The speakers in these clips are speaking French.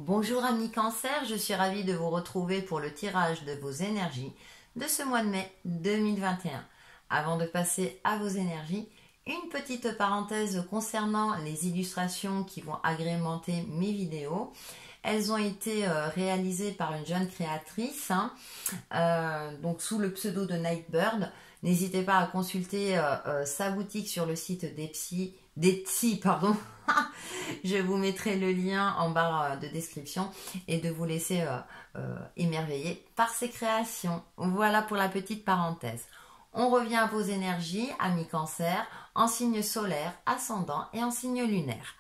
Bonjour amis Cancer, je suis ravie de vous retrouver pour le tirage de vos énergies de ce mois de mai 2021. Avant de passer à vos énergies, une petite parenthèse concernant les illustrations qui vont agrémenter mes vidéos. Elles ont été réalisées par une jeune créatrice, donc sous le pseudo de Nightbird. N'hésitez pas à consulter sa boutique sur le site d'Etsy, pardon. Je vous mettrai le lien en barre de description et de vous laisser émerveiller par ses créations. Voilà pour la petite parenthèse. On revient à vos énergies, amis Cancer, en signe solaire, ascendant et en signe lunaire.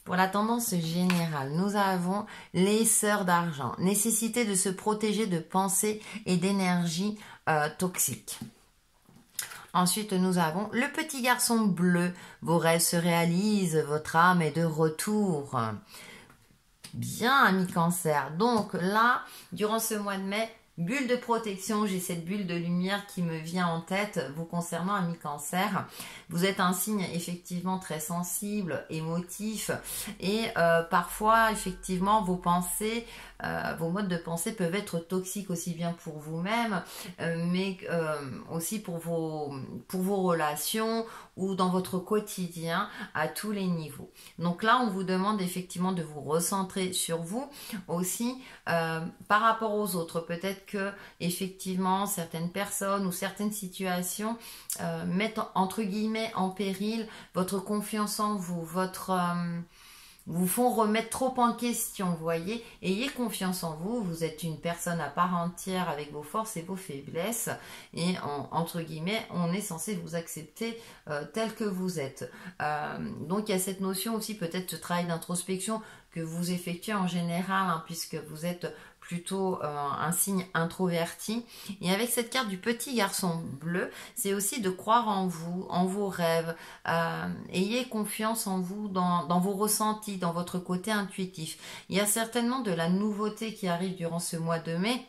Pour la tendance générale, nous avons les sœurs d'argent. Nécessité de se protéger de pensées et d'énergie toxiques. Ensuite, nous avons le petit garçon bleu. Vos rêves se réalisent, votre âme est de retour. Bien, amis Cancer. Donc là, durant ce mois de mai, bulle de protection, j'ai cette bulle de lumière qui me vient en tête vous concernant, amis Cancer. Vous êtes un signe effectivement très sensible, émotif et parfois effectivement vos pensées, vos modes de pensée peuvent être toxiques aussi bien pour vous-même mais aussi pour vos relations ou dans votre quotidien à tous les niveaux. Donc là, on vous demande effectivement de vous recentrer sur vous aussi par rapport aux autres. Peut-être que effectivement certaines personnes ou certaines situations mettent entre guillemets en péril votre confiance en vous, vous font remettre trop en question, vous voyez. Ayez confiance en vous, vous êtes une personne à part entière avec vos forces et vos faiblesses et entre guillemets, on est censé vous accepter tel que vous êtes. Donc il y a cette notion aussi peut-être ce travail d'introspection que vous effectuez en général puisque vous êtes plutôt un signe introverti. Et avec cette carte du petit garçon bleu, c'est aussi de croire en vous, en vos rêves. Ayez confiance en vous dans vos ressentis, dans votre côté intuitif. Il y a certainement de la nouveauté qui arrive durant ce mois de mai.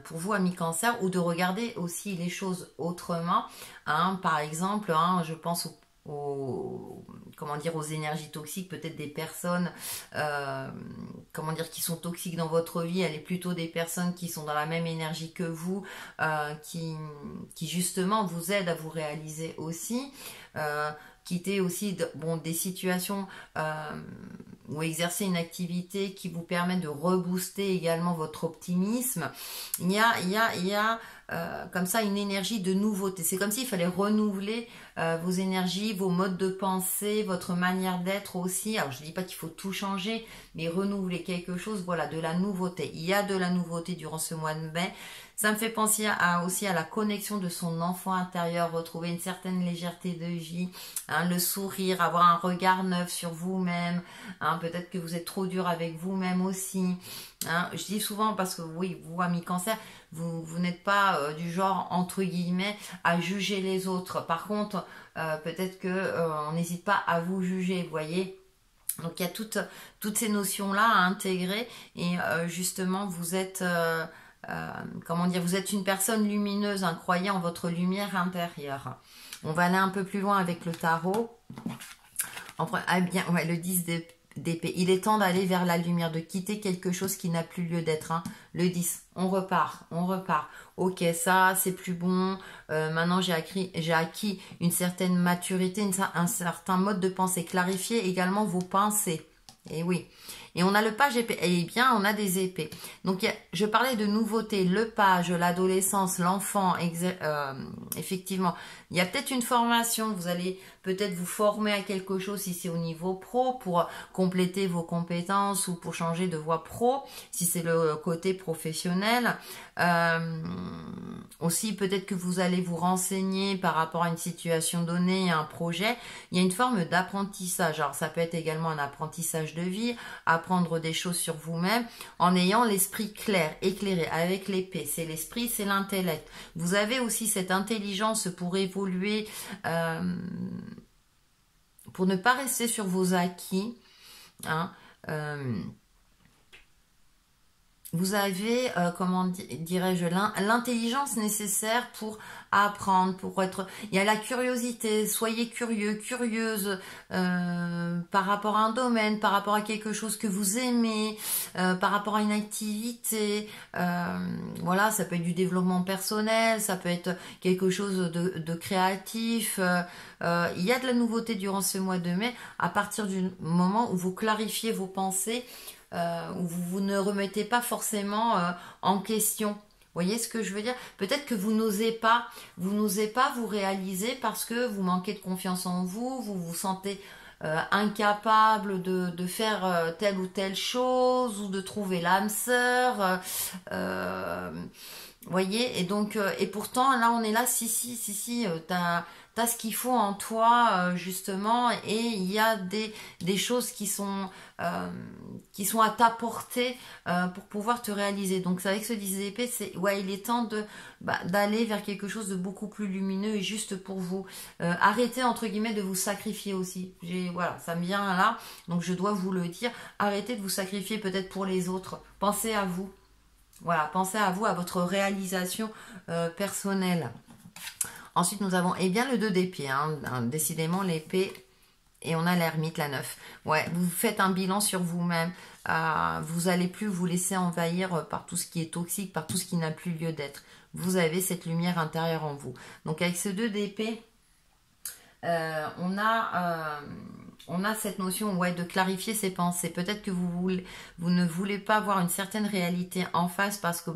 Pour vous amis Cancer, ou de regarder aussi les choses autrement. Par exemple, je pense aux énergies toxiques, peut-être des personnes qui sont toxiques dans votre vie. Elle est plutôt des personnes qui sont dans la même énergie que vous, qui justement vous aident à vous réaliser aussi. Quitter aussi des situations ou exercer une activité qui vous permet de rebooster également votre optimisme. Il y a comme ça une énergie de nouveauté. C'est comme s'il fallait renouveler vos énergies, vos modes de pensée, votre manière d'être aussi. Alors je ne dis pas qu'il faut tout changer, mais renouveler quelque chose, voilà, de la nouveauté. Il y a de la nouveauté durant ce mois de mai. Ça me fait penser aussi à la connexion de son enfant intérieur, retrouver une certaine légèreté de vie, le sourire, avoir un regard neuf sur vous-même. Peut-être que vous êtes trop dur avec vous-même aussi. Je dis souvent parce que oui, vous amis Cancer, vous n'êtes pas du genre entre guillemets à juger les autres. Par contre, peut-être que on n'hésite pas à vous juger, vous voyez. Donc il y a toutes ces notions-là à intégrer et justement vous êtes vous êtes une personne lumineuse, croyez en votre lumière intérieure. On va aller un peu plus loin avec le tarot. Le 10 d'épée. Il est temps d'aller vers la lumière, de quitter quelque chose qui n'a plus lieu d'être. Le 10, on repart. Ok, ça c'est plus bon. Maintenant j'ai acquis une certaine maturité, un certain mode de pensée. Clarifiez également vos pensées. Et oui. Et on a le page épée. Eh bien, on a des épées. Donc, je parlais de nouveautés. Le page, l'adolescence, l'enfant. Effectivement, il y a peut-être une formation. Vous allez peut-être vous former à quelque chose si c'est au niveau pro pour compléter vos compétences ou pour changer de voie pro si c'est le côté professionnel. Aussi, peut-être que vous allez vous renseigner par rapport à une situation donnée, à un projet. Il y a une forme d'apprentissage. Alors, ça peut être également un apprentissage de vie, apprendre des choses sur vous-même en ayant l'esprit clair, éclairé, avec l'épée. C'est l'esprit, c'est l'intellect. Vous avez aussi cette intelligence pour évoluer, pour ne pas rester sur vos acquis. vous avez, comment dirais-je, l'intelligence nécessaire pour apprendre, pour être... Il y a la curiosité, soyez curieux, curieuse par rapport à un domaine, par rapport à quelque chose que vous aimez, par rapport à une activité. Voilà, ça peut être du développement personnel, ça peut être quelque chose de créatif. Il y a de la nouveauté durant ce mois de mai, à partir du moment où vous clarifiez vos pensées, où vous ne remettez pas forcément en question. Vous voyez ce que je veux dire? Peut-être que vous n'osez pas vous réaliser parce que vous manquez de confiance en vous, vous vous sentez incapable de faire telle ou telle chose ou de trouver l'âme sœur. Vous voyez, et donc, et pourtant, là, on est là, si, t'as ce qu'il faut en toi, justement, et il y a des choses qui sont à ta portée pour pouvoir te réaliser. Donc, avec ce 10 d'épée, c'est, ouais, il est temps d'aller vers quelque chose de beaucoup plus lumineux et juste pour vous. Arrêtez, entre guillemets, de vous sacrifier aussi. Voilà, ça me vient là, donc je dois vous le dire. Arrêtez de vous sacrifier peut-être pour les autres. Pensez à vous. Voilà, pensez à vous, à votre réalisation personnelle. Ensuite, nous avons, eh bien, le 2 d'épée, hein, décidément l'épée, et on a l'ermite, la 9. Ouais, vous faites un bilan sur vous-même. Vous n'allez plus vous laisser envahir par tout ce qui est toxique, par tout ce qui n'a plus lieu d'être. Vous avez cette lumière intérieure en vous. Donc, avec ce 2 d'épée, on a cette notion, ouais, de clarifier ses pensées. Peut-être que vous ne voulez pas voir une certaine réalité en face parce que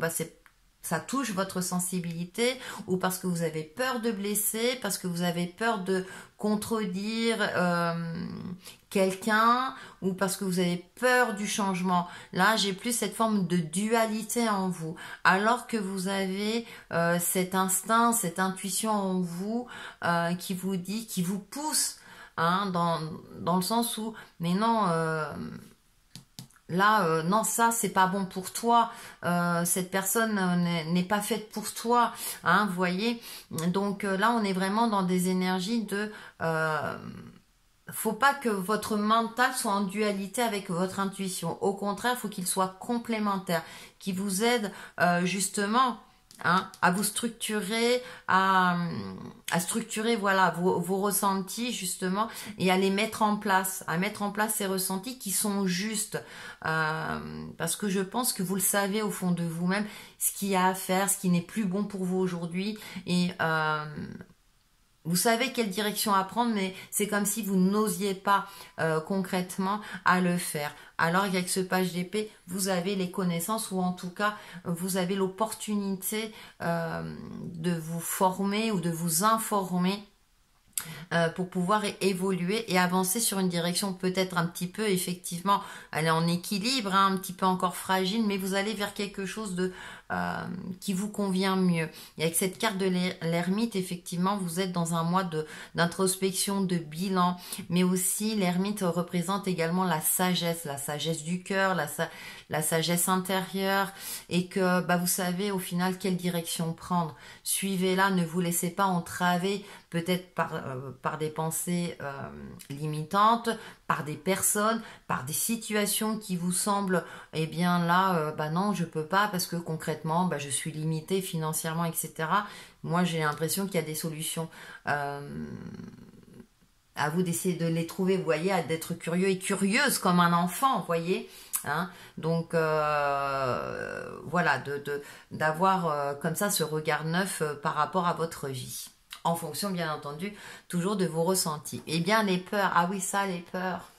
ça touche votre sensibilité, ou parce que vous avez peur de blesser, parce que vous avez peur de contredire quelqu'un, ou parce que vous avez peur du changement. Là, j'ai plus cette forme de dualité en vous, alors que vous avez cet instinct, cette intuition en vous qui vous dit, qui vous pousse, hein, dans le sens où, mais non... Là, non, ça, c'est pas bon pour toi. Cette personne n'est pas faite pour toi. Hein, vous voyez. Donc là, on est vraiment dans des énergies de... faut pas que votre mental soit en dualité avec votre intuition. Au contraire, faut qu'il soit complémentaire, qui vous aide justement... Hein, à vous structurer, à structurer, voilà, vos ressentis justement, et à les mettre en place, ces ressentis qui sont justes, parce que je pense que vous le savez au fond de vous-même, ce qu'il y a à faire, ce qui n'est plus bon pour vous aujourd'hui, et vous savez quelle direction à prendre, mais c'est comme si vous n'osiez pas concrètement à le faire. Alors qu'avec ce page d'épée, vous avez les connaissances, ou en tout cas, vous avez l'opportunité de vous former ou de vous informer pour pouvoir évoluer et avancer sur une direction peut-être un petit peu, effectivement, elle est en équilibre, hein, un petit peu encore fragile, mais vous allez vers quelque chose de qui vous convient mieux. Et avec cette carte de l'ermite, effectivement, vous êtes dans un mois d'introspection, de bilan, mais aussi l'ermite représente également la sagesse du cœur, la sagesse intérieure, et que vous savez au final quelle direction prendre. Suivez-la, ne vous laissez pas entraver peut-être par des pensées limitantes, par des personnes, par des situations qui vous semblent, eh bien là, non, je peux pas parce que concrètement, je suis limitée financièrement, etc. Moi, j'ai l'impression qu'il y a des solutions. À vous d'essayer de les trouver, vous voyez, d'être curieux et curieuse comme un enfant, vous voyez. Hein, donc voilà, d'avoir comme ça ce regard neuf par rapport à votre vie. En fonction, bien entendu, toujours de vos ressentis. Eh bien, les peurs. Ah oui, ça, les peurs.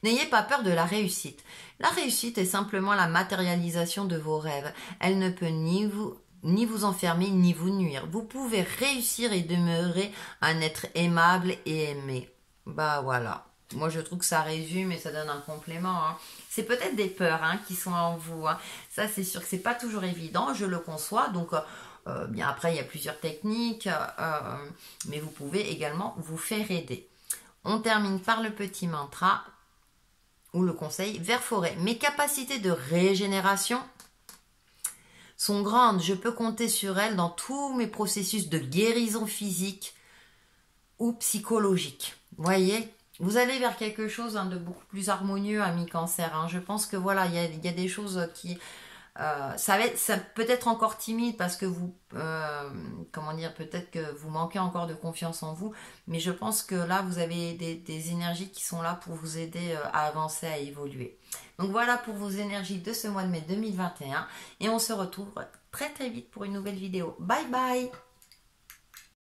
N'ayez pas peur de la réussite. La réussite est simplement la matérialisation de vos rêves. Elle ne peut ni vous enfermer, ni vous nuire. Vous pouvez réussir et demeurer un être aimable et aimé. Voilà. Moi, je trouve que ça résume et ça donne un complément. Hein. C'est peut-être des peurs qui sont en vous. Hein. Ça, c'est sûr que c'est pas toujours évident. Je le conçois. Donc... bien après, il y a plusieurs techniques, mais vous pouvez également vous faire aider. On termine par le petit mantra ou le conseil vers forêt. Mes capacités de régénération sont grandes. Je peux compter sur elles dans tous mes processus de guérison physique ou psychologique. Vous voyez, Vous allez vers quelque chose de beaucoup plus harmonieux, ami Cancer. Je pense que voilà, il y a des choses qui... ça peut être encore timide parce que vous... comment dire, peut-être que vous manquez encore de confiance en vous. Mais je pense que là, vous avez des énergies qui sont là pour vous aider à avancer, à évoluer. Donc voilà pour vos énergies de ce mois de mai 2021. Et on se retrouve très très vite pour une nouvelle vidéo. Bye bye!